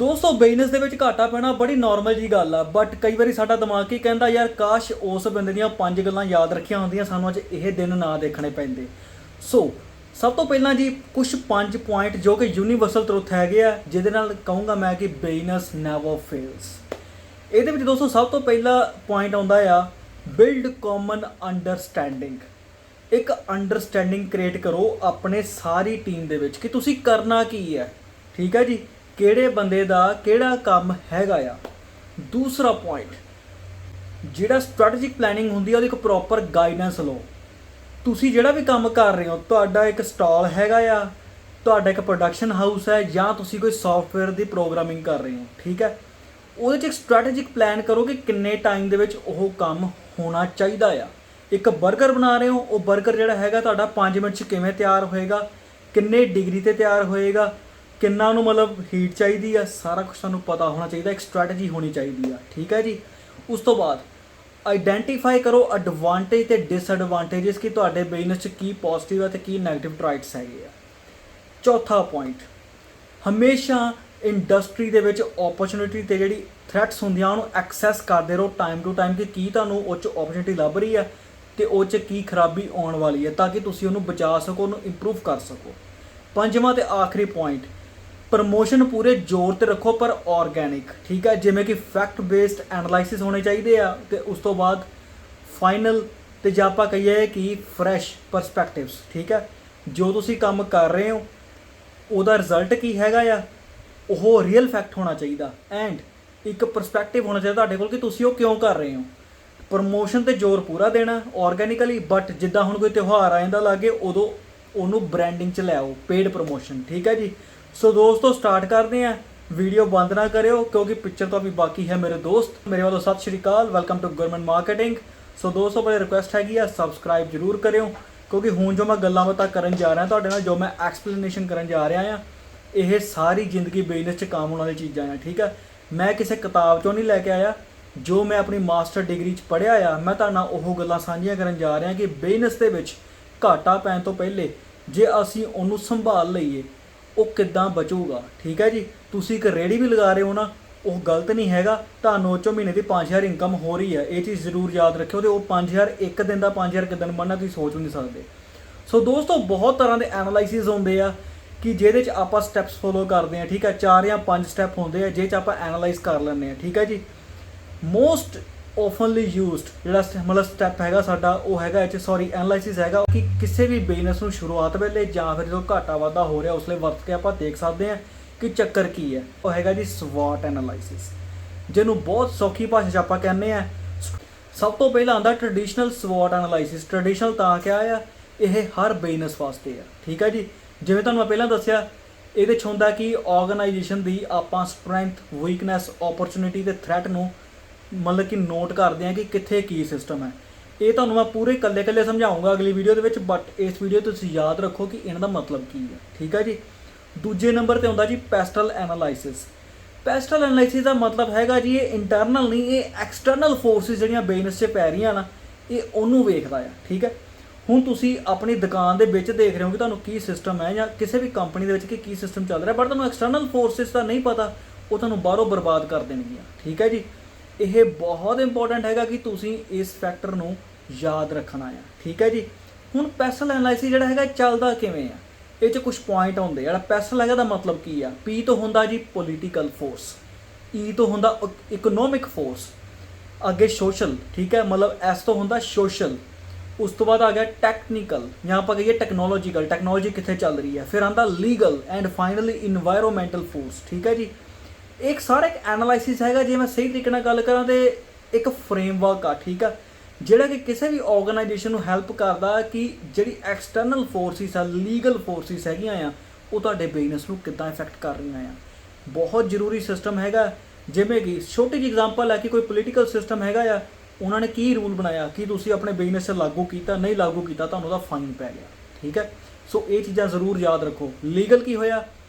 दोस्तों बिजनेस ਦੇ ਵਿੱਚ ਘਾਟਾ ਪੈਣਾ ਬੜੀ ਨਾਰਮਲ ਜੀ ਗੱਲ ਆ ਬਟ ਕਈ ਵਾਰੀ ਸਾਡਾ ਦਿਮਾਗ ਕੀ ਕਹਿੰਦਾ ਯਾਰ ਕਾਸ਼ ਉਸ ਬੰਦੇ ਦੀਆਂ ਪੰਜ ਗੱਲਾਂ ਯਾਦ ਰੱਖੀਆਂ ਹੁੰਦੀਆਂ ਸਾਨੂੰ ਅੱਜ ਇਹ ਦਿਨ ਨਾ ਦੇਖਣੇ ਪੈਂਦੇ। ਸੋ ਸਭ ਤੋਂ ਪਹਿਲਾਂ ਜੀ ਕੁਝ ਪੰਜ ਪੁਆਇੰਟ ਜੋ ਕਿ ਯੂਨੀਵਰਸਲ ਟਰੁੱਥ ਹੈਗੇ ਆ ਜਿਹਦੇ ਨਾਲ ਕਹੂੰਗਾ ਮੈਂ ਕਿ ਬਿਜ਼ਨਸ ਨੈਵਰ ਫੇਲਸ। ਇਹਦੇ ਵਿੱਚ ਦੋਸਤੋ ਸਭ ਤੋਂ ਪਹਿਲਾ ਪੁਆਇੰਟ ਆਉਂਦਾ ਆ ਬਿਲਡ ਕਾਮਨ ਅੰਡਰਸਟੈਂਡਿੰਗ। ਇੱਕ ਅੰਡਰਸਟੈਂਡਿੰਗ ਕ੍ਰੀਏਟ ਕਰੋ ਆਪਣੇ ਸਾਰੀ ਟੀਮ ਦੇ ਵਿੱਚ ਕਿ ਤੁਸੀਂ ਕਰਨਾ ਕੀ ਹੈ, ਠੀਕ ਹੈ ਜੀ, ਕਿਹੜੇ ਬੰਦੇ ਦਾ ਕਿਹੜਾ ਕੰਮ ਹੈਗਾ ਆ। ਦੂਸਰਾ ਪੁਆਇੰਟ ਜਿਹੜਾ ਸਟ੍ਰੈਟੇਜਿਕ ਪਲੈਨਿੰਗ ਹੁੰਦੀ ਆ ਉਹਦੀ ਇੱਕ ਪ੍ਰੋਪਰ ਗਾਈਡੈਂਸ ਲਓ। ਤੁਸੀਂ ਜਿਹੜਾ ਵੀ ਕੰਮ ਕਰ ਰਹੇ ਹੋ, ਤੁਹਾਡਾ ਇੱਕ ਸਟਾਲ ਹੈਗਾ ਆ, ਤੁਹਾਡਾ ਇੱਕ ਪ੍ਰੋਡਕਸ਼ਨ ਹਾਊਸ ਹੈ ਜਾਂ ਤੁਸੀਂ ਕੋਈ ਸੌਫਟਵੇਅਰ ਦੀ ਪ੍ਰੋਗਰਾਮਿੰਗ ਕਰ ਰਹੇ ਹੋ, ਠੀਕ ਹੈ, ਉਹਦੇ 'ਚ ਇੱਕ ਸਟ੍ਰੈਟੇਜਿਕ ਪਲਾਨ ਕਰੋ ਕਿ ਕਿੰਨੇ ਟਾਈਮ ਦੇ ਵਿੱਚ ਉਹ ਕੰਮ ਹੋਣਾ ਚਾਹੀਦਾ ਆ। ਇੱਕ 버ਗਰ ਬਣਾ ਰਹੇ ਹੋ, ਉਹ 버ਗਰ ਜਿਹੜਾ ਹੈਗਾ ਤੁਹਾਡਾ 5 ਮਿੰਟ 'ਚ ਕਿਵੇਂ ਤਿਆਰ ਹੋਏਗਾ, ਕਿੰਨੇ ਡਿਗਰੀ 'ਤੇ ਤਿਆਰ ਹੋਏਗਾ, ਕਿੰਨਾ ਨੂੰ ਮਤਲਬ ਹੀਟ ਚਾਹੀਦੀ ਆ, ਸਾਰਾ ਕੁਝ ਤੁਹਾਨੂੰ ਪਤਾ ਹੋਣਾ ਚਾਹੀਦਾ, ਇੱਕ ਸਟ੍ਰੈਟਜੀ ਹੋਣੀ ਚਾਹੀਦੀ ਆ, ਠੀਕ ਹੈ ਜੀ। ਉਸ ਤੋਂ ਬਾਅਦ ਆਈਡੈਂਟੀਫਾਈ ਕਰੋ ਐਡਵਾਂਟੇਜ ਅਤੇ ਡਿਸਐਡਵਾਂਟੇਜਸ ਕਿ ਤੁਹਾਡੇ ਬਿਜ਼ਨਸ 'ਚ ਕੀ ਪੋਜ਼ੀਟਿਵ ਆ ਅਤੇ ਕੀ ਨੈਗੇਟਿਵ ਟਰਾਈਟਸ ਹੈਗੇ ਆ। ਚੌਥਾ ਪੁਆਇੰਟ ਹਮੇਸ਼ਾ ਇੰਡਸਟਰੀ ਦੇ ਵਿੱਚ ਓਪਰਚੁਨਿਟੀ ਅਤੇ ਜਿਹੜੀ ਥ੍ਰੈਟਸ ਹੁੰਦੀਆਂ ਉਹਨੂੰ ਐਕਸੈਸ ਕਰਦੇ ਰਹੋ ਟਾਈਮ ਟੂ ਟਾਈਮ ਕਿ ਕੀ ਤੁਹਾਨੂੰ ਉਹ 'ਚ ਓਪਰਚੁਨਿਟੀ ਲੱਭ ਰਹੀ ਹੈ ਅਤੇ ਉਹ 'ਚ ਕੀ ਖਰਾਬੀ ਆਉਣ ਵਾਲੀ ਹੈ ਤਾਂ ਕਿ ਤੁਸੀਂ ਉਹਨੂੰ ਬਚਾ ਸਕੋ, ਉਹਨੂੰ ਇੰਪਰੂਵ ਕਰ ਸਕੋ। ਪੰਜਵਾਂ ਅਤੇ ਆਖਰੀ ਪੁਆਇੰਟ ਪ੍ਰਮੋਸ਼ਨ ਪੂਰੇ ਜ਼ੋਰ 'ਤੇ ਰੱਖੋ ਪਰ ਆਰਗੈਨਿਕ, ਠੀਕ ਹੈ, ਜਿਵੇਂ ਕਿ ਫੈਕਟ ਬੇਸਡ ਐਨਾਲਾਈਸਿਸ ਹੋਣੇ ਚਾਹੀਦੇ ਆ ਅਤੇ ਉਸ ਤੋਂ ਬਾਅਦ ਫਾਈਨਲ ਅਤੇ ਜੇ ਆਪਾਂ ਕਹੀਏ ਕਿ ਫਰੈਸ਼ ਪਰਸਪੈਕਟਿਵਸ, ਠੀਕ ਹੈ, ਜੋ ਤੁਸੀਂ ਕੰਮ ਕਰ ਰਹੇ ਹੋ ਉਹਦਾ ਰਿਜ਼ਲਟ ਕੀ ਹੈਗਾ ਆ ਉਹ ਰੀਅਲ ਫੈਕਟ ਹੋਣਾ ਚਾਹੀਦਾ ਐਂਡ ਇੱਕ ਪਰਸਪੈਕਟਿਵ ਹੋਣਾ ਚਾਹੀਦਾ ਤੁਹਾਡੇ ਕੋਲ ਕਿ ਤੁਸੀਂ ਉਹ ਕਿਉਂ ਕਰ ਰਹੇ ਹੋ। ਪ੍ਰਮੋਸ਼ਨ 'ਤੇ ਜ਼ੋਰ ਪੂਰਾ ਦੇਣਾ ਆਰਗੈਨਿਕਲੀ ਬਟ ਜਿੱਦਾਂ ਹੁਣ ਕੋਈ ਤਿਉਹਾਰ ਆ ਜਾਂਦਾ ਲਾਗੇ ਉਦੋਂ ਉਹਨੂੰ ਬ੍ਰਾਂਡਿੰਗ 'ਚ ਲੈ ਆਓ, ਪੇਡ ਪ੍ਰਮੋਸ਼ਨ, ਠੀਕ ਹੈ ਜੀ। ਸੋ ਦੋਸਤੋ ਸਟਾਰਟ ਕਰਦੇ ਹਾਂ, ਵੀਡੀਓ ਬੰਦ ਨਾ ਕਰਿਓ ਕਿਉਂਕਿ ਪਿਕਚਰ ਤੋਂ ਵੀ ਬਾਕੀ ਹੈ ਮੇਰੇ ਦੋਸਤ। ਮੇਰੇ ਵੱਲੋਂ ਸਤਿ ਸ਼੍ਰੀ ਅਕਾਲ, ਵੈਲਕਮ ਟੂ ਗਵਰਨਮੈਂਟ ਮਾਰਕੀਟਿੰਗ। ਸੋ ਦੋਸਤੋ ਬੜੀ ਰਿਕੁਐਸਟ ਹੈਗੀ ਆ ਸਬਸਕ੍ਰਾਈਬ ਜ਼ਰੂਰ ਕਰਿਓ ਕਿਉਂਕਿ ਹੁਣ ਜੋ ਮੈਂ ਗੱਲਾਂ ਬਾਤਾਂ ਕਰਨ ਜਾ ਰਿਹਾ ਤੁਹਾਡੇ ਨਾਲ, ਜੋ ਮੈਂ ਐਕਸਪਲੇਨੇਸ਼ਨ ਕਰਨ ਜਾ ਰਿਹਾ ਆ, ਇਹ ਸਾਰੀ ਜ਼ਿੰਦਗੀ ਬਿਜ਼ਨਸ 'ਚ ਕੰਮ ਆਉਣ ਵਾਲੀ ਚੀਜ਼ਾਂ ਆ, ਠੀਕ ਹੈ। ਮੈਂ ਕਿਸੇ ਕਿਤਾਬ 'ਚੋਂ ਨਹੀਂ ਲੈ ਕੇ ਆਇਆ, ਜੋ ਮੈਂ ਆਪਣੀ ਮਾਸਟਰ ਡਿਗਰੀ 'ਚ ਪੜ੍ਹਿਆ ਆ ਮੈਂ ਤੁਹਾਡੇ ਨਾਲ ਉਹ ਗੱਲਾਂ ਸਾਂਝੀਆਂ ਕਰਨ ਜਾ ਰਿਹਾ ਕਿ ਬਿਜ਼ਨਸ ਦੇ ਵਿੱਚ ਘਾਟਾ ਪੈਣ ਤੋਂ ਪਹਿਲੇ ਜੇ ਅਸੀਂ ਉਹਨੂੰ ਸੰਭਾਲ ਲਈਏ ਉਹ ਕਿੱਦਾਂ ਬਚੂਗਾ, ਠੀਕ ਹੈ ਜੀ। ਤੁਸੀਂ ਇੱਕ ਰੇਹੜੀ ਵੀ ਲਗਾ ਰਹੇ ਹੋ ਨਾ, ਉਹ ਗਲਤ ਨਹੀਂ ਹੈਗਾ, ਤੁਹਾਨੂੰ ਉਹ 'ਚੋਂ ਮਹੀਨੇ ਦੀ 5000 ਇਨਕਮ ਹੋ ਰਹੀ ਹੈ, ਇਹ ਚੀਜ਼ ਜ਼ਰੂਰ ਯਾਦ ਰੱਖਿਓ। ਅਤੇ ਉਹ 5000 ਇੱਕ ਦਿਨ ਦਾ 5000 ਕਿੱਦਾਂ ਬਣਨਾ ਤੁਸੀਂ ਸੋਚ ਨਹੀਂ ਸਕਦੇ। ਸੋ ਦੋਸਤੋ ਬਹੁਤ ਤਰ੍ਹਾਂ ਦੇ ਐਨਾਲਾਈਸਿਸ ਹੁੰਦੇ ਆ ਕਿ ਜਿਹਦੇ 'ਚ ਆਪਾਂ ਸਟੈਪਸ ਫੋਲੋ ਕਰਦੇ ਹਾਂ, ਠੀਕ ਹੈ, 4 ਜਾਂ 5 ਸਟੈਪ ਹੁੰਦੇ ਆ ਜਿਹਦੇ 'ਚ ਆਪਾਂ ਐਨਾਲਾਈਜ਼ ਕਰ ਲੈਂਦੇ ਹਾਂ, ਠੀਕ ਹੈ ਜੀ। ਮੋਸਟ ਓਫਨਲੀ ਯੂਜ਼ਡ ਜਿਹੜਾ ਮਤਲਬ ਸਟੈਪ ਹੈਗਾ ਸਾਡਾ ਉਹ ਹੈਗਾ ਐਨਾਲਾਈਸਿਸ ਹੈਗਾ ਕਿ ਕਿਸੇ ਵੀ ਬਿਜ਼ਨਸ ਨੂੰ ਸ਼ੁਰੂਆਤ ਵੇਲੇ ਜਾਂ ਫਿਰ ਜਦੋਂ ਘਾਟਾ ਵਾਧਾ ਹੋ ਰਿਹਾ ਉਸ ਲਈ ਵਰਤ ਕੇ ਆਪਾਂ ਦੇਖ ਸਕਦੇ ਹਾਂ ਕਿ ਚੱਕਰ ਕੀ ਹੈ। ਉਹ ਹੈਗਾ ਜੀ ਸਵੋਟ ਐਨਾਲਾਈਸਿਸ, ਜਿਹਨੂੰ ਬਹੁਤ ਸੌਖੀ ਭਾਸ਼ਾ 'ਚ ਆਪਾਂ ਕਹਿੰਦੇ ਹਾਂ। ਸਭ ਤੋਂ ਪਹਿਲਾਂ ਆਉਂਦਾ ਟ੍ਰੈਡੀਸ਼ਨਲ ਸਵੋਟ ਐਨਾਲਾਈਸਿਸ। ਟ੍ਰੈਡੀਸ਼ਨਲ ਤਾਂ ਕਿਹਾ ਆ, ਇਹ ਹਰ ਬਿਜ਼ਨਸ ਵਾਸਤੇ ਆ, ਠੀਕ ਹੈ ਜੀ। ਜਿਵੇਂ ਤੁਹਾਨੂੰ ਮੈਂ ਪਹਿਲਾਂ ਦੱਸਿਆ ਇਹਦੇ 'ਚ ਹੁੰਦਾ ਕਿ ਆਰਗੇਨਾਈਜੇਸ਼ਨ ਦੀ ਆਪਾਂ ਸਟਰੈਂਥ, ਵੀਕਨੈਸ, ਓਪਰਚੁਨਿਟੀ ਅਤੇ ਥ੍ਰੈਟ ਨੂੰ ਮਤਲਬ ਕਿ ਨੋਟ ਕਰਦੇ ਹਾਂ ਕਿ ਕਿੱਥੇ ਕੀ ਸਿਸਟਮ ਹੈ। ਇਹ ਤੁਹਾਨੂੰ ਮੈਂ ਪੂਰੇ ਇਕੱਲੇ ਸਮਝਾਊਂਗਾ ਅਗਲੀ ਵੀਡੀਓ ਦੇ ਵਿੱਚ ਬਟ ਇਸ ਵੀਡੀਓ ਤੁਸੀਂ ਯਾਦ ਰੱਖੋ ਕਿ ਇਹਨਾਂ ਦਾ ਮਤਲਬ ਕੀ ਹੈ, ਠੀਕ ਹੈ ਜੀ। ਦੂਜੇ ਨੰਬਰ 'ਤੇ ਆਉਂਦਾ ਜੀ ਪੈਸਟਲ ਐਨਾਲਾਈਸਿਸ। ਪੈਸਟਲ ਐਨਾਲਾਈਸਿਸ ਦਾ ਮਤਲਬ ਹੈਗਾ ਜੀ ਇਹ ਇੰਟਰਨਲ ਨਹੀਂ, ਇਹ ਐਕਸਟਰਨਲ ਫੋਰਸਿਸ ਜਿਹੜੀਆਂ ਬਿਜ਼ਨਸ 'ਚ ਪੈ ਰਹੀਆਂ ਨਾ ਇਹ ਉਹਨੂੰ ਵੇਖਦਾ ਆ, ਠੀਕ ਹੈ। ਹੁਣ ਤੁਸੀਂ ਆਪਣੀ ਦੁਕਾਨ ਦੇ ਵਿੱਚ ਦੇਖ ਰਹੇ ਹੋ ਕਿ ਤੁਹਾਨੂੰ ਕੀ ਸਿਸਟਮ ਹੈ ਜਾਂ ਕਿਸੇ ਵੀ ਕੰਪਨੀ ਦੇ ਵਿੱਚ ਕਿ ਕੀ ਸਿਸਟਮ ਚੱਲ ਰਿਹਾ ਬਟ ਤੁਹਾਨੂੰ ਐਕਸਟਰਨਲ ਫੋਰਸਿਸ ਦਾ ਨਹੀਂ ਪਤਾ, ਉਹ ਤੁਹਾਨੂੰ ਬਾਹਰੋਂ ਬਰਬਾਦ ਕਰ ਦੇਣਗੀਆਂ, ਠੀਕ ਹੈ ਜੀ। ਇਹ ਬਹੁਤ ਇੰਪੋਰਟੈਂਟ ਹੈਗਾ ਕਿ ਤੁਸੀਂ ਇਸ ਫੈਕਟਰ ਨੂੰ ਯਾਦ ਰੱਖਣਾ ਆ, ਠੀਕ ਹੈ ਜੀ। ਹੁਣ ਪੈਸਟਲ ਐਨਾਲਾਈਸਿਸ ਜਿਹੜਾ ਹੈਗਾ ਚੱਲਦਾ ਕਿਵੇਂ ਆ, ਇਹ 'ਚ ਕੁਝ ਪੁਆਇੰਟ ਹੁੰਦੇ। ਜਿਹੜਾ ਪੈਸਟਲ ਹੈਗਾ ਦਾ ਮਤਲਬ ਕੀ ਆ, ਪੀ ਤੋਂ ਹੁੰਦਾ ਜੀ ਪੋਲੀਟੀਕਲ ਫੋਰਸ, ਈ ਤੋਂ ਹੁੰਦਾ ਇਕਨੋਮਿਕ ਫੋਰਸ, ਅੱਗੇ ਸੋਸ਼ਲ, ਠੀਕ ਹੈ, ਮਤਲਬ ਐਸ ਤੋਂ ਹੁੰਦਾ ਸੋਸ਼ਲ, ਉਸ ਤੋਂ ਬਾਅਦ ਆ ਗਿਆ ਟੈਕਨੀਕਲ ਜਾਂ ਆਪਾਂ ਕਹੀਏ ਟੈਕਨੋਲੋਜੀਕਲ, ਟੈਕਨੋਲੋਜੀ ਕਿੱਥੇ ਚੱਲ ਰਹੀ ਹੈ, ਫਿਰ ਆਉਂਦਾ legal and finally environmental force, ਠੀਕ ਹੈ ਜੀ। ਇੱਕ ਸਾਰਾ ਇੱਕ ਐਨਾਲਾਈਸਿਸ ਹੈਗਾ ਜੇ ਮੈਂ ਸਹੀ ਤਰੀਕੇ ਨਾਲ ਗੱਲ ਕਰਾਂ ਤਾਂ ਇੱਕ ਫਰੇਮਵਰਕ ਆ, ਠੀਕ ਆ, ਜਿਹੜਾ ਕਿ ਕਿਸੇ ਵੀ ਆਰਗੇਨਾਈਜੇਸ਼ਨ ਨੂੰ ਹੈਲਪ ਕਰਦਾ ਕਿ ਜਿਹੜੀ ਐਕਸਟਰਨਲ ਫੋਰਸਿਸ ਆ, ਲੀਗਲ ਫੋਰਸਿਸ ਹੈਗੀਆਂ ਆ ਉਹ ਤੁਹਾਡੇ ਬਿਜ਼ਨਸ ਨੂੰ ਕਿੱਦਾਂ ਇਫੈਕਟ ਕਰ ਰਹੀਆਂ ਆ। ਬਹੁਤ ਜ਼ਰੂਰੀ ਸਿਸਟਮ ਹੈਗਾ। ਜਿਵੇਂ ਕਿ ਛੋਟੀ ਜਿਹੀ ਐਗਜ਼ਾਮਪਲ ਹੈ ਕਿ ਕੋਈ ਪੋਲੀਟੀਕਲ ਸਿਸਟਮ ਹੈਗਾ ਆ, ਉਹਨਾਂ ਨੇ ਕੀ ਰੂਲ ਬਣਾਇਆ ਕਿ ਤੁਸੀਂ ਆਪਣੇ ਬਿਜ਼ਨਸ 'ਚ ਲਾਗੂ ਕੀਤਾ, ਨਹੀਂ ਲਾਗੂ ਕੀਤਾ ਤੁਹਾਨੂੰ ਉਹਦਾ ਫਾਈਨ ਪੈ ਗਿਆ, ਠੀਕ ਹੈ। ਸੋ ਇਹ ਚੀਜ਼ਾਂ ਜ਼ਰੂਰ ਯਾਦ ਰੱਖੋ। ਲੀਗਲ ਕੀ ਹੋਇਆ,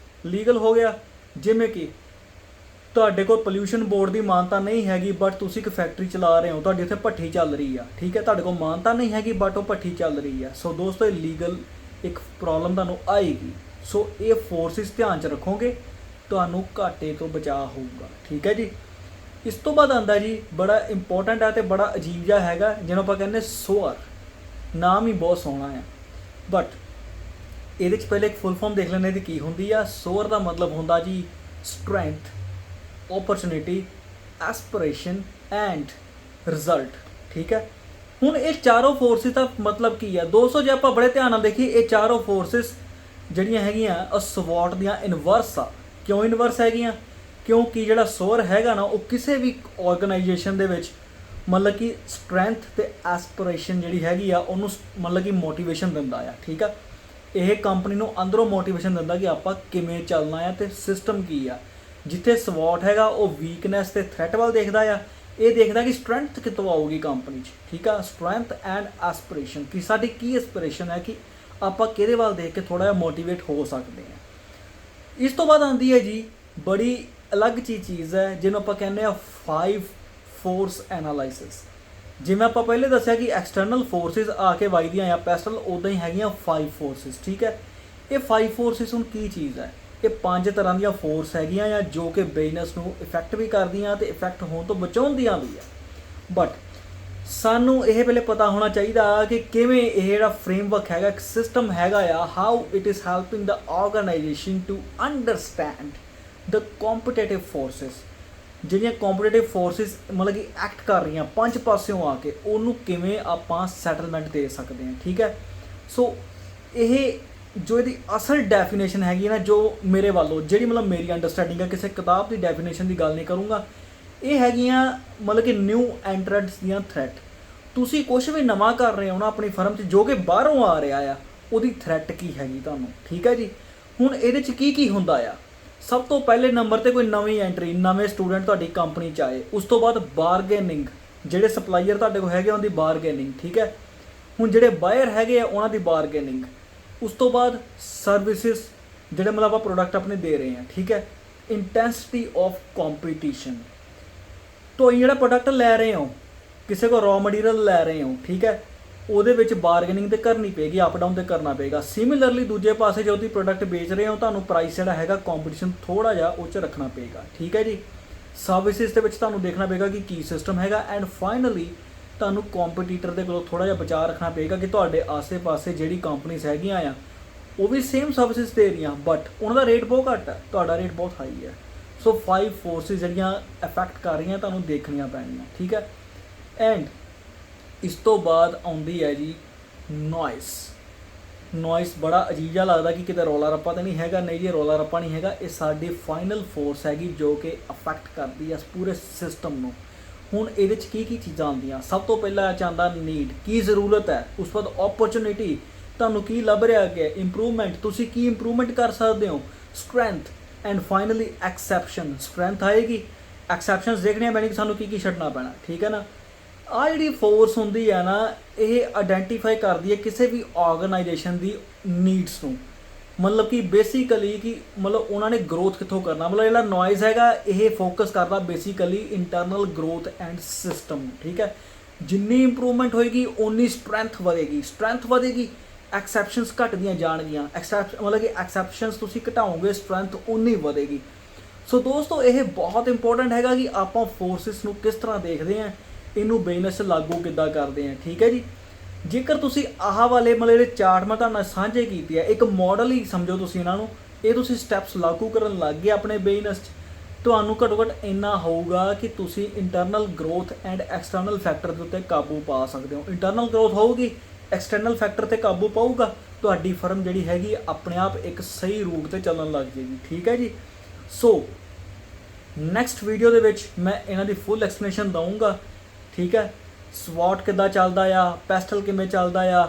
ਲੀਗਲ ਹੋ ਗਿਆ ਜਿਵੇਂ ਕਿ ਤੁਹਾਡੇ ਕੋਲ ਪੋਲਿਊਸ਼ਨ ਬੋਰਡ ਦੀ ਮਾਨਤਾ ਨਹੀਂ ਹੈਗੀ ਬਟ ਤੁਸੀਂ ਇੱਕ ਫੈਕਟਰੀ ਚਲਾ ਰਹੇ ਹੋ, ਤੁਹਾਡੀ ਉੱਥੇ ਭੱਠੀ ਚੱਲ ਰਹੀ ਆ, ਠੀਕ ਹੈ, ਤੁਹਾਡੇ ਕੋਲ ਮਾਨਤਾ ਨਹੀਂ ਹੈਗੀ ਬਟ ਉਹ ਭੱਠੀ ਚੱਲ ਰਹੀ ਆ। ਸੋ ਦੋਸਤੋ ਇਹ ਲੀਗਲ ਇੱਕ ਪ੍ਰੋਬਲਮ ਤੁਹਾਨੂੰ ਆਏਗੀ। ਸੋ ਇਹ ਫੋਰਸਿਸ ਧਿਆਨ 'ਚ ਰੱਖੋਗੇ ਤੁਹਾਨੂੰ ਘਾਟੇ ਤੋਂ ਬਚਾ ਹੋਊਗਾ। ਠੀਕ ਹੈ ਜੀ। ਇਸ ਤੋਂ ਬਾਅਦ ਆਉਂਦਾ ਜੀ ਬੜਾ ਇੰਪੋਰਟੈਂਟ ਹੈ ਤੇ ਬੜਾ ਅਜੀਬ ਜਿਹਾ ਹੈਗਾ, ਜਿਹਨੂੰ ਆਪਾਂ ਕਹਿੰਦੇ ਸੋਅਰ। ਨਾਮ ਹੀ ਬਹੁਤ ਸੋਹਣਾ ਹੈ, ਬਟ ਇਹਦੇ 'ਚ ਪਹਿਲੇ ਇੱਕ ਫੁੱਲ ਫਾਰਮ ਦੇਖ ਲੈਂਦੇ ਇਹਦੀ ਕੀ ਹੁੰਦੀ ਆ। ਸੋਅਰ ਦਾ ਮਤਲਬ ਹੁੰਦਾ ਜੀ strength, opportunity, aspiration end result. ਠੀਕ ਹੈ। ਹੁਣ ਇਹ ਚਾਰੋਂ ਫੋਰਸਿਸ ਦਾ ਮਤਲਬ ਕੀ ਹੈ ਦੋਸਤੋ? ਜੇ ਆਪਾਂ ਬੜੇ ਧਿਆਨ ਨਾਲ ਦੇਖੀਏ, ਇਹ ਚਾਰੋਂ ਫੋਰਸਿਸ ਜਿਹੜੀਆਂ ਹੈਗੀਆਂ ਉਹ ਸਵੋਟ ਦੀਆਂ ਇਨਵਰਸ ਆ। ਕਿਉਂ ਇਨਵਰਸ ਹੈਗੀਆਂ? ਕਿਉਂਕਿ ਜਿਹੜਾ ਸੋਅਰ ਹੈਗਾ ਨਾ, ਉਹ ਕਿਸੇ ਵੀ ਆਰਗੇਨਾਈਜੇਸ਼ਨ ਦੇ ਵਿੱਚ ਮਤਲਬ ਕਿ ਸਟਰੈਂਥ ਤੇ ਐਸਪੀਰੇਸ਼ਨ ਜਿਹੜੀ ਹੈਗੀ ਆ ਉਹਨੂੰ ਮਤਲਬ ਕਿ ਮੋਟੀਵੇਸ਼ਨ ਦਿੰਦਾ ਆ। ਠੀਕ ਆ। ਇਹ ਕੰਪਨੀ ਨੂੰ ਅੰਦਰੋਂ ਮੋਟੀਵੇਸ਼ਨ ਦਿੰਦਾ ਕਿ ਆਪਾਂ ਕਿਵੇਂ ਚੱਲਣਾ ਆ ਤੇ ਸਿਸਟਮ ਕੀ ਆ। ਜਿੱਥੇ ਸਵੋਟ ਹੈਗਾ ਉਹ ਵੀਕਨੈਸ ਤੇ ਥ੍ਰੈਟ ਵੱਲ ਦੇਖਦਾ ਆ, ਇਹ ਦੇਖਦਾ ਕਿ ਸਟਰੈਂਥ ਕਿੱਥੋਂ ਆਊਗੀ ਕੰਪਨੀ 'ਚ। ਠੀਕ ਆ। ਸਟਰੈਂਥ ਐਂਡ ਐਸਪੀਰੇਸ਼ਨ, ਕਿ ਸਾਡੀ ਕੀ ਐਸਪੀਰੇਸ਼ਨ ਹੈ, ਕਿ ਆਪਾਂ ਕਿਹਦੇ ਵੱਲ ਦੇਖ ਕੇ ਥੋੜ੍ਹਾ ਜਿਹਾ ਮੋਟੀਵੇਟ ਹੋ ਸਕਦੇ ਹਾਂ। ਇਸ ਤੋਂ ਬਾਅਦ ਆਉਂਦੀ ਹੈ ਜੀ ਬੜੀ ਅਲੱਗ ਚੀਜ਼ ਹੈ, ਜਿਹਨੂੰ ਆਪਾਂ ਕਹਿੰਦੇ ਆ 5 ਫੋਰਸ ਐਨਾਲਾਈਸਿਸ। ਜਿਵੇਂ ਆਪਾਂ ਪਹਿਲੇ ਦੱਸਿਆ ਕਿ ਐਕਸਟਰਨਲ ਫੋਰਸਿਸ ਆ ਕੇ ਵੱਜਦੀਆਂ ਆ ਪੈਸਟਲ, ਉੱਦਾਂ ਹੀ ਹੈਗੀਆਂ 5 ਫੋਰਸਿਸ। ਠੀਕ ਹੈ। ਇਹ 5 ਫੋਰਸਿਸ ਹੁਣ ਕੀ ਚੀਜ਼ ਹੈ? ਇਹ 5 ਤਰ੍ਹਾਂ ਦੀਆਂ ਫੋਰਸ ਹੈਗੀਆਂ ਆ ਜੋ ਕਿ ਬਿਜ਼ਨਸ ਨੂੰ ਇਫੈਕਟ ਵੀ ਕਰਦੀਆਂ ਤੇ ਇਫੈਕਟ ਹੋਣ ਤੋਂ ਬਚਾਉਂਦੀਆਂ ਵੀ ਆ। ਬਟ ਸਾਨੂੰ ਇਹ ਪਹਿਲੇ ਪਤਾ ਹੋਣਾ ਚਾਹੀਦਾ ਕਿ ਕਿਵੇਂ ਇਹ ਜਿਹੜਾ ਫਰੇਮਵਰਕ ਹੈਗਾ, ਇੱਕ ਸਿਸਟਮ ਹੈਗਾ ਆ, how it is helping the organisation to understand the competitive forces. ਜਿਹੜੀਆਂ ਕੰਪੀਟੀਟਿਵ ਫੋਰਸਿਸ ਮਤਲਬ ਕਿ ਐਕਟ ਕਰ ਰਹੀਆਂ 5 ਪਾਸਿਓਂ ਆ ਕੇ, ਉਹਨੂੰ ਕਿਵੇਂ ਆਪਾਂ ਸੈਟਲਮੈਂਟ ਦੇ ਸਕਦੇ ਹਾਂ। ਠੀਕ ਹੈ। ਸੋ ਇਹ ਜੋ ਇਹਦੀ ਅਸਲ ਡੈਫੀਨੇਸ਼ਨ ਹੈਗੀ ਨਾ, ਜੋ ਮੇਰੇ ਵੱਲੋਂ ਜਿਹੜੀ ਮਤਲਬ ਮੇਰੀ ਅੰਡਰਸਟੈਂਡਿੰਗ ਹੈ, ਕਿਸੇ ਕਿਤਾਬ ਦੀ ਡੈਫੀਨੇਸ਼ਨ ਦੀ ਗੱਲ ਨਹੀਂ ਕਰੂੰਗਾ, ਇਹ ਹੈਗੀਆਂ ਮਤਲਬ ਕਿ ਨਿਊ ਐਂਟਰੈਂਟਸ ਦੀਆਂ ਥ੍ਰੈਟ। ਤੁਸੀਂ ਕੁਝ ਵੀ ਨਵਾਂ ਕਰ ਰਹੇ ਹੋ ਨਾ ਆਪਣੀ ਫਰਮ 'ਚ ਜੋ ਕਿ ਬਾਹਰੋਂ ਆ ਰਿਹਾ ਆ, ਉਹਦੀ ਥ੍ਰੈਟ ਕੀ ਹੈਗੀ ਤੁਹਾਨੂੰ। ਠੀਕ ਹੈ ਜੀ। ਹੁਣ ਇਹਦੇ 'ਚ ਕੀ ਹੁੰਦਾ ਆ? ਸਭ ਤੋਂ ਪਹਿਲੇ ਨੰਬਰ 'ਤੇ ਕੋਈ ਨਵੀਂ ਐਂਟਰੀ, ਨਵੇਂ ਸਟੂਡੈਂਟ ਤੁਹਾਡੀ ਕੰਪਨੀ 'ਚ ਆਏ। ਉਸ ਤੋਂ ਬਾਅਦ ਬਾਰਗੇਨਿੰਗ, ਜਿਹੜੇ ਸਪਲਾਈਅਰ ਤੁਹਾਡੇ ਕੋਲ ਹੈਗੇ ਉਹਦੀ ਬਾਰਗੇਨਿੰਗ। ਠੀਕ ਹੈ। ਹੁਣ ਜਿਹੜੇ ਬਾਇਰ ਹੈਗੇ ਆ ਉਹਨਾਂ ਦੀ ਬਾਰਗੇਨਿੰਗ। ਉਸ ਤੋਂ ਬਾਅਦ ਸਰਵਿਸਿਜ਼, ਜਿਹੜੇ ਮਤਲਬ ਆਪਾਂ ਪ੍ਰੋਡਕਟ ਆਪਣੇ ਦੇ ਰਹੇ ਹਾਂ। ਠੀਕ ਹੈ। ਇੰਟੈਂਸਿਟੀ ਆਫ ਕੰਪੀਟੀਸ਼ਨ, ਤੁਸੀਂ ਜਿਹੜਾ ਪ੍ਰੋਡਕਟ ਲੈ ਰਹੇ ਹੋ, ਕਿਸੇ ਕੋਲ ਰॉ ਮਟੀਰੀਅਲ ਲੈ ਰਹੇ ਹੋ, ਠੀਕ ਹੈ, ਉਹਦੇ ਵਿੱਚ ਬਾਰਗੇਨਿੰਗ ਤੇ ਕਰਨੀ ਪਏਗੀ, ਅਪ ਡਾਊਨ ਤੇ ਕਰਨਾ ਪਏਗਾ। ਸਿਮਿਲਰਲੀ ਦੂਜੇ ਪਾਸੇ ਜੋ ਤੁਸੀਂ ਪ੍ਰੋਡਕਟ ਵੇਚ ਰਹੇ ਹੋ, ਤੁਹਾਨੂੰ ਪ੍ਰਾਈਸ ਜਿਹੜਾ ਹੈਗਾ ਕੰਪੀਟੀਸ਼ਨ ਥੋੜ੍ਹਾ ਜਿਹਾ ਉਹ 'ਚ ਰੱਖਣਾ ਪਏਗਾ। ਠੀਕ ਹੈ ਜੀ। ਸਰਵਿਸਿਜ਼ ਦੇ ਵਿੱਚ ਤੁਹਾਨੂੰ ਦੇਖਣਾ ਪਏਗਾ ਕਿ ਕੀ ਸਿਸਟਮ ਹੈਗਾ। ਐਂਡ ਫਾਈਨਲੀ ਤੁਹਾਨੂੰ ਕੰਪੀਟੀਟਰ ਦੇ ਕੋਲੋਂ ਥੋੜ੍ਹਾ ਜਿਹਾ ਬਚਾਅ ਰੱਖਣਾ ਪਏਗਾ ਕਿ ਤੁਹਾਡੇ ਆਸੇ-ਪਾਸੇ ਜਿਹੜੀ ਕੰਪਨੀਜ਼ ਹੈਗੀਆਂ ਆ ਉਹ ਵੀ ਸੇਮ ਸਰਵਿਸਿਜ਼ ਦੇ ਰਹੀਆਂ, ਬਟ ਉਹਨਾਂ ਦਾ ਰੇਟ ਬਹੁਤ ਘੱਟ ਹੈ, ਤੁਹਾਡਾ ਰੇਟ ਬਹੁਤ ਹਾਈ ਹੈ। ਸੋ 5 ਫੋਰਸਿਸ ਜਿਹੜੀਆਂ ਅਫੈਕਟ ਕਰ ਰਹੀਆਂ ਤੁਹਾਨੂੰ ਦੇਖਣੀਆਂ ਪੈਣੀਆਂ। ਠੀਕ ਹੈ। ਐਂਡ ਇਸ ਤੋਂ ਬਾਅਦ ਆਉਂਦੀ ਹੈ ਜੀ ਨੋਇਸ। ਨੋਇਸ ਬੜਾ ਅਜੀਬ ਜਿਹਾ ਲੱਗਦਾ ਕਿ ਕਿਤੇ ਰੌਲਾ ਰੱਪਾ ਤਾਂ ਨਹੀਂ ਹੈਗਾ। ਨਹੀਂ ਜੀ, ਰੌਲਾ ਰੱਪਾ ਨਹੀਂ ਹੈਗਾ। ਇਹ ਸਾਡੀ ਫਾਈਨਲ ਫੋਰਸ ਹੈਗੀ ਜੋ ਕਿ ਅਫੈਕਟ ਕਰਦੀ ਹੈ ਪੂਰੇ ਸਿਸਟਮ ਨੂੰ। ਹੁਣ ਇਹਦੇ 'ਚ ਕੀ ਚੀਜ਼ਾਂ ਆਉਂਦੀਆਂ? ਸਭ ਤੋਂ ਪਹਿਲਾਂ ਚਾਹੁੰਦਾ ਨੀਡ, ਕੀ ਜ਼ਰੂਰਤ ਹੈ। ਉਸ ਤੋਂ ਬਾਅਦ ਓਪਰਚੁਨਿਟੀ, ਤੁਹਾਨੂੰ ਕੀ ਲੱਭ ਰਿਹਾ ਅੱਗੇ। ਇੰਪਰੂਵਮੈਂਟ, ਤੁਸੀਂ ਕੀ ਇੰਪਰੂਵਮੈਂਟ ਕਰ ਸਕਦੇ ਹੋ। Strength and finally exception. Strength ਆਏਗੀ, ਐਕਸੈਪਸ਼ਨਸ ਦੇਖਣੀਆਂ ਪੈਣੀ ਕਿ ਸਾਨੂੰ ਕੀ ਛੱਡਣਾ ਪੈਣਾ। ਠੀਕ ਹੈ ਨਾ। ਆਹ ਜਿਹੜੀ ਫੋਰਸ ਹੁੰਦੀ ਹੈ ਨਾ, ਇਹ ਆਇਡੈਂਟੀਫਾਈ ਕਰਦੀ ਹੈ ਕਿਸੇ ਵੀ ਆਰਗੇਨਾਈਜੇਸ਼ਨ ਦੀ ਨੀਡਸ ਨੂੰ। ਮਤਲਬ ਕਿ ਬੇਸਿਕਲੀ ਕਿ ਮਤਲਬ ਉਹਨਾਂ ਨੇ ਗਰੋਥ ਕਿੱਥੋਂ ਕਰਨਾ। ਮਤਲਬ ਜਿਹੜਾ ਨੋਇਜ਼ ਹੈਗਾ ਇਹ ਫੋਕਸ ਕਰਦਾ basically internal growth and system. ਠੀਕ ਹੈ। ਜਿੰਨੀ ਇੰਪਰੂਵਮੈਂਟ ਹੋਏਗੀ ਓਨੀ ਸਟਰੈਂਥ ਵਧੇਗੀ, ਐਕਸੈਪਸ਼ਨਸ ਘਟਦੀਆਂ ਜਾਣਗੀਆਂ। ਮਤਲਬ ਕਿ ਐਕਸੈਪਸ਼ਨਸ ਤੁਸੀਂ ਘਟਾਓਗੇ, ਸਟਰੈਂਥ ਓਨੀ ਵਧੇਗੀ। ਸੋ ਦੋਸਤੋ ਇਹ ਬਹੁਤ ਇੰਪੋਰਟੈਂਟ ਹੈਗਾ ਕਿ ਆਪਾਂ ਫੋਰਸਿਸ ਨੂੰ ਕਿਸ ਤਰ੍ਹਾਂ ਦੇਖਦੇ ਹਾਂ, ਇਹਨੂੰ ਬਿਜ਼ਨਸ ਲਾਗੂ ਕਿੱਦਾਂ ਕਰਦੇ ਹਾਂ। ਠੀਕ ਹੈ ਜੀ। ਜੇਕਰ ਤੁਸੀਂ ਆਹ ਵਾਲੇ ਮਤਲਬ ਜਿਹੜੇ ਚਾਰਟ ਮੈਂ ਤੁਹਾਡੇ ਨਾਲ ਸਾਂਝੇ ਕੀਤੇ ਆ, ਇੱਕ ਮਾਡਲ ਹੀ ਸਮਝੋ ਤੁਸੀਂ ਇਹਨਾਂ ਨੂੰ। ਇਹ ਤੁਸੀਂ ਸਟੈਪਸ ਲਾਗੂ ਕਰਨ ਲੱਗ ਗਏ ਆਪਣੇ ਬਿਜ਼ਨਸ 'ਚ, ਤੁਹਾਨੂੰ ਘੱਟੋ ਘੱਟ ਇੰਨਾ ਹੋਊਗਾ ਕਿ ਤੁਸੀਂ internal growth and external factor ਦੇ ਉੱਤੇ ਕਾਬੂ ਪਾ ਸਕਦੇ ਹੋ। ਇੰਟਰਨਲ ਗਰੋਥ ਹੋਊਗੀ, ਐਕਸਟਰਨਲ ਫੈਕਟਰ 'ਤੇ ਕਾਬੂ ਪਾਊਗਾ, ਤੁਹਾਡੀ ਫਰਮ ਜਿਹੜੀ ਹੈਗੀ ਆਪਣੇ ਆਪ ਇੱਕ ਸਹੀ ਰੂਟ 'ਤੇ ਚੱਲਣ ਲੱਗ ਜਾਏਗੀ। ਠੀਕ ਹੈ ਜੀ। ਸੋ ਨੈਕਸਟ ਵੀਡੀਓ ਦੇ ਵਿੱਚ ਮੈਂ ਇਹਨਾਂ ਦੀ ਫੁੱਲ ਐਕਸਪਲੇਨੇਸ਼ਨ ਦਊਂਗਾ। ਠੀਕ ਹੈ। ਸਵੋਟ ਕਿੱਦਾਂ ਚੱਲਦਾ ਆ, ਪੈਸਟਲ ਕਿਵੇਂ ਚੱਲਦਾ ਆ,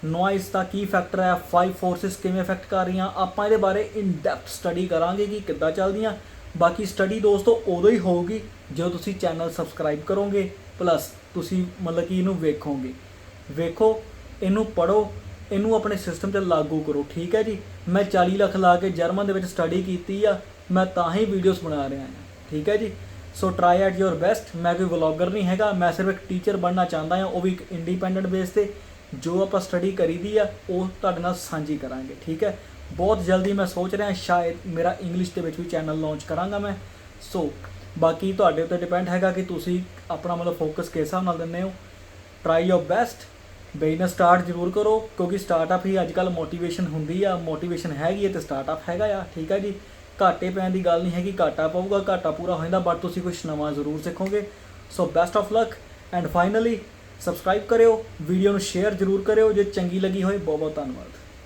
ਨੋਇਸ ਦਾ ਕੀ ਫੈਕਟਰ ਹੈ, 5 ਫੋਰਸਿਸ ਕਿਵੇਂ ਅਫੈਕਟ ਕਰ ਰਹੀਆਂ, ਆਪਾਂ ਇਹਦੇ ਬਾਰੇ ਇਨ ਡੈਪਥ ਸਟੱਡੀ ਕਰਾਂਗੇ ਕਿ ਕਿੱਦਾਂ ਚੱਲਦੀਆਂ। ਬਾਕੀ ਸਟੱਡੀ ਦੋਸਤੋ ਉਦੋਂ ਹੀ ਹੋਊਗੀ ਜਦੋਂ ਤੁਸੀਂ ਚੈਨਲ ਸਬਸਕ੍ਰਾਈਬ ਕਰੋਗੇ, ਪਲੱਸ ਤੁਸੀਂ ਮਤਲਬ ਕਿ ਇਹਨੂੰ ਵੇਖੋ, ਇਹਨੂੰ ਪੜ੍ਹੋ, ਇਹਨੂੰ ਆਪਣੇ ਸਿਸਟਮ 'ਚ ਲਾਗੂ ਕਰੋ। ਠੀਕ ਹੈ ਜੀ। ਮੈਂ 40 ਲੱਖ ਲਾ ਕੇ ਜਰਮਨ ਦੇ ਵਿੱਚ ਸਟੱਡੀ ਕੀਤੀ ਆ, ਮੈਂ ਤਾਂ ਹੀ ਵੀਡੀਓਜ਼ ਬਣਾ ਰਿਹਾ ਹਾਂ। ਠੀਕ ਹੈ ਜੀ। ਸੋ ਟਰਾਈ ਐਟ ਯੋਰ ਬੈਸਟ। ਮੈਂ ਕੋਈ ਵਲੌਗਰ ਨਹੀਂ ਹੈਗਾ, ਮੈਂ ਸਿਰਫ ਇੱਕ ਟੀਚਰ ਬਣਨਾ ਚਾਹੁੰਦਾ ਹਾਂ, ਉਹ ਵੀ ਇੱਕ ਇੰਡੀਪੈਂਡੈਂਟ ਬੇਸ 'ਤੇ। ਜੋ ਆਪਾਂ ਸਟੱਡੀ ਕਰੀਦੀ ਆ ਉਹ ਤੁਹਾਡੇ ਨਾਲ ਸਾਂਝੀ ਕਰਾਂਗੇ। ਠੀਕ ਹੈ। ਬਹੁਤ ਜਲਦੀ ਮੈਂ ਸੋਚ ਰਿਹਾ ਸ਼ਾਇਦ ਮੇਰਾ ਇੰਗਲਿਸ਼ ਦੇ ਵਿੱਚ ਵੀ ਚੈਨਲ ਲਾਂਚ ਕਰਾਂਗਾ ਮੈਂ। ਸੋ ਬਾਕੀ ਤੁਹਾਡੇ ਉੱਤੇ ਡਿਪੈਂਡ ਹੈਗਾ ਕਿ ਤੁਸੀਂ ਆਪਣਾ ਮਤਲਬ ਫੋਕਸ ਕਿਸ ਹਿਸਾਬ ਨਾਲ ਦਿੰਦੇ ਹੋ। ਟਰਾਈ ਯੋਰ ਬੈਸਟ, ਬਿਜ਼ਨਸ ਸਟਾਰਟ ਜ਼ਰੂਰ ਕਰੋ, ਕਿਉਂਕਿ ਸਟਾਰਟਅਪ ਹੀ ਅੱਜ ਕੱਲ੍ਹ ਮੋਟੀਵੇਸ਼ਨ ਹੁੰਦੀ ਆ, ਮੋਟੀਵੇਸ਼ਨ ਹੈਗੀ ਹੈ ਤੇ ਸਟਾਰਟਅਪ ਹੈਗਾ ਆ। ਠੀਕ ਹੈ ਜੀ, ਘਾਟੇ ਪੈਣ ਦੀ ਗੱਲ ਨਹੀਂ ਹੈਗੀ, ਘਾਟਾ ਪਊਗਾ, ਘਾਟਾ ਪੂਰਾ ਹੋ ਜਾਂਦਾ, ਬਟ ਤੁਸੀਂ ਕੁਝ ਨਵਾਂ ਜ਼ਰੂਰ ਸਿੱਖੋਗੇ। So best of luck and finally subscribe ਕਰਿਓ, ਵੀਡੀਓ ਨੂੰ ਸ਼ੇਅਰ ਜ਼ਰੂਰ ਕਰਿਓ ਜੇ ਚੰਗੀ ਲੱਗੀ ਹੋਏ। ਬਹੁਤ ਬਹੁਤ ਧੰਨਵਾਦ।